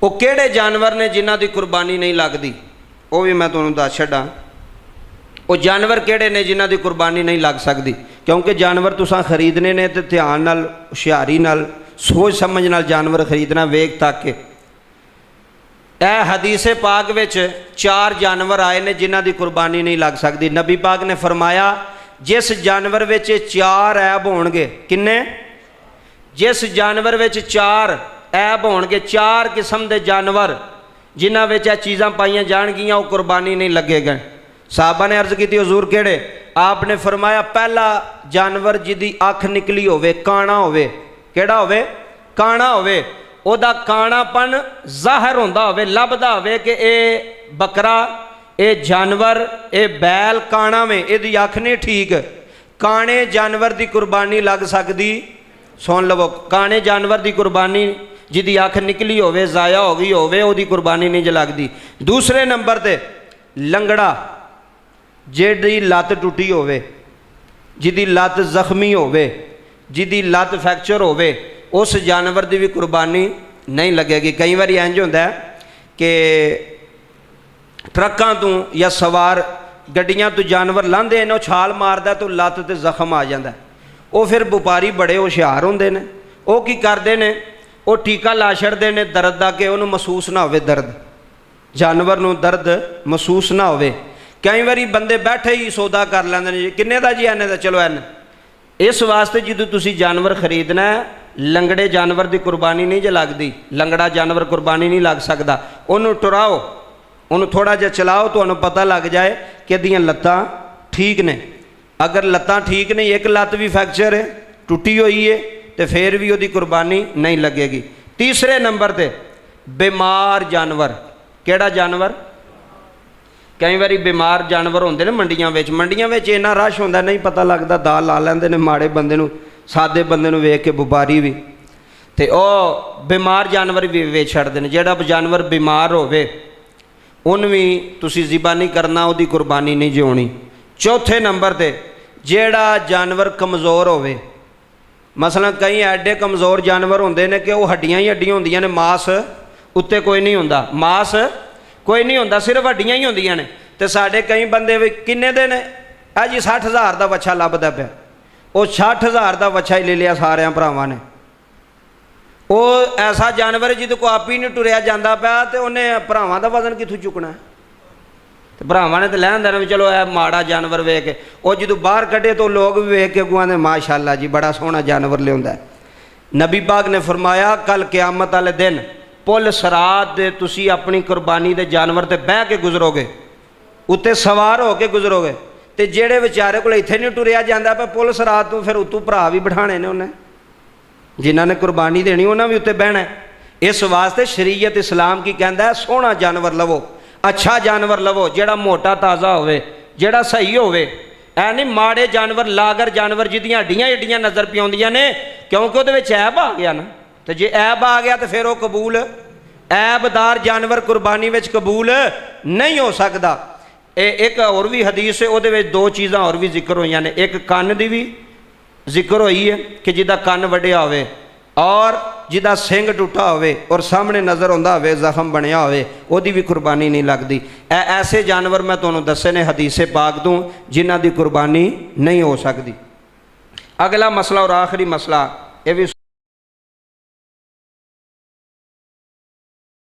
वो किहड़े जानवर ने जिन्हां दी कुर्बानी नहीं लगती, वो भी मैं तुहानूं दस छड्डां। वो जानवर किहड़े ने जिन्हां दी कुर्बानी नहीं लग सकती, क्योंकि जानवर तुसां खरीदने ने तो ध्यान नाल, हुशियारी नाल, सोच समझ नाल जानवर खरीदना, वेख तक के। यह हदीसे पाक विच 4 जानवर आए ने जिन्हां दी कुर्बानी नहीं लग सकती। नबी पाक ने फरमाया जिस जानवर विच 4 ऐब होणगे, किन्ने? जिस जानवर विच 4 ऐब होणगे, 4 किस्म के जानवर जिन्हां विच यह चीज़ां पाईयां जाणगियां, वो कुर्बानी नहीं लगेगा। साहबा ने अर्ज की हजूर केड़े? आपने फरमाया पहला जानवर जिदी अख निकली होवे, काणा होवे। केड़ा होवे? काणा होवे। ओदा काणापन ज़ाहिर होंदा होवे, लभदा होवे कि ये बकरा, ये जानवर, ये बैल काणा में, इहदी अख नहीं ठीक। काणे जानवर की कुर्बानी लग सकती। सुन लवो, काणे जानवर की कुर्बानी जिदी अख निकली होवे, ज़ाया हो गई होवे, ओदी कुर्बानी नहीं लगती। दूसरे नंबर ते लंगड़ा, जिहदी लत्त टुटी होवे, जिहदी लत्त जख्मी होवे, जिहदी लत्त फ्रैक्चर होवे, उस जानवर की भी कुर्बानी नहीं लगेगी। कई बार इंज होंदा है कि ट्रकों तो या सवार गड्डियां तो जानवर लांदे हैं, छाल मारदा तो लत्त ते जख्म आ जाता है। वो फिर व्यापारी बड़े होशियार होंदे ने, वो की करते हैं, वो टीका ला छड़ते हैं दर्द का, कि उन्होंने महसूस ना होवे दर्द, जानवर नूं दर्द महसूस ना होवे। कई बार बंदे बैठे ही सौदा कर लेंदे ने, किन्ने दा जी? इन्ने दा, चलो इन्ने। इस वास्ते जो तुसी जानवर खरीदना है, लंगड़े जानवर की कुर्बानी नहीं जो लगती। लंगड़ा जानवर कुर्बानी नहीं लग सकता। उन्होंने टुराओ, उन्होंने थोड़ा जिहा चलाओ, तो पता लग जाए कि इहदियां लत्तां ठीक ने। अगर लत्तां ठीक नहीं, एक लत्त भी फ्रैक्चर है, टुटी हुई है, तो फिर भी उसकी कुर्बानी नहीं लगेगी। तीसरे नंबर पर बीमार जानवर। केड़ा जानवर? कई बार बीमार जानवर होंदे ने मंडियां विच। मंडियां विच इन्ना रश होंदा, नहीं पता लगता, दाल ला लैंदे ने माड़े बंदे नूं, सादे बंदे नूं वेख के व्यापारी भी, ते ओह बीमार जानवर भी वेच छड्डदे ने। जिहड़ा जानवर बीमार होवे उन्हें भी तुसीं ज़िबा नहीं करना, उसकी कुर्बानी नहीं जी होनी। चौथे नंबर ते जिहड़ा जानवर कमज़ोर होवे, मसलन कई एडे कमज़ोर जानवर होंदे ने कि वह हड्डियां ही हड्डियां होंदियां ने, मास उत्ते कोई नहीं होंदा, मास कोई नहीं होंदा, सिर्फ हड्डियां ही होंदियां ने। ते साडे कई बंदे भी किन्ने दे ने, आ जी 60,000 का बच्चा लभदा पिया, वो 60,000 का बच्चा ही ले लिया सारियां भरावां ने। वो ऐसा जानवर जिहदे को आप ही नहीं टुरिया जाता पाया, तो उन्हें भरावां का वजन कित्थों चुकना है? तो भरावां ने तो लैन देना भी चलो यह माड़ा जानवर वेख के। वो जो बाहर कढ़े तो लोग भी वेख के गुआंदे माशाअल्लाह जी बड़ा सोहना जानवर लियाउंदा है। नबी पाक ने फरमाया कल क़यामत वाले दिन पुल सरात दे तुसी अपनी कुर्बानी दे जानवर ते बह के गुजरोगे, उत्ते सवार हो के गुजरोगे, तो जेड़े बेचारे को इत्थे नहीं टुरिया जाता पर पुल सरात तो फिर उतों भरा भी बिठाने ने उन्हें, जिन्हों ने कुर्बानी देनी उन्हें भी उत्ते बहना है। इस वास्ते शरीयत इस्लाम की कहता है सोहना जानवर लवो, अच्छा जानवर लवो, जेड़ा मोटा ताज़ा होवे, जेड़ा सही होवे। ऐ नहीं माड़े जानवर, लागर जानवर जिहदियां हड्डियां एड्डियां नज़र पियाउंदियां ने, क्योंकि उहदे विच ऐब आ गया ना। तो जे ऐब आ गया तो फिर वो कबूल, ऐबदार जानवर कुर्बानी विच कबूल नहीं हो सकता। एक और भी हदीस है, उहदे विच 2 चीज़ां और भी जिक्र हुई ने। एक कन्न की भी जिक्र हुई है कि जिदा कन्न वड्डिया होवे और जिदा सिंग टुटा होवे और सामने नज़र आउंदा होवे, जख्म बनया होवे, ओदी भी कुर्बानी नहीं लगती। ऐसे जानवर मैं तुहानूं दस्से ने हदीसे पाक तों जिन्हां दी कुर्बानी नहीं हो सकती। अगला मसला और आखिरी मसला, ये भी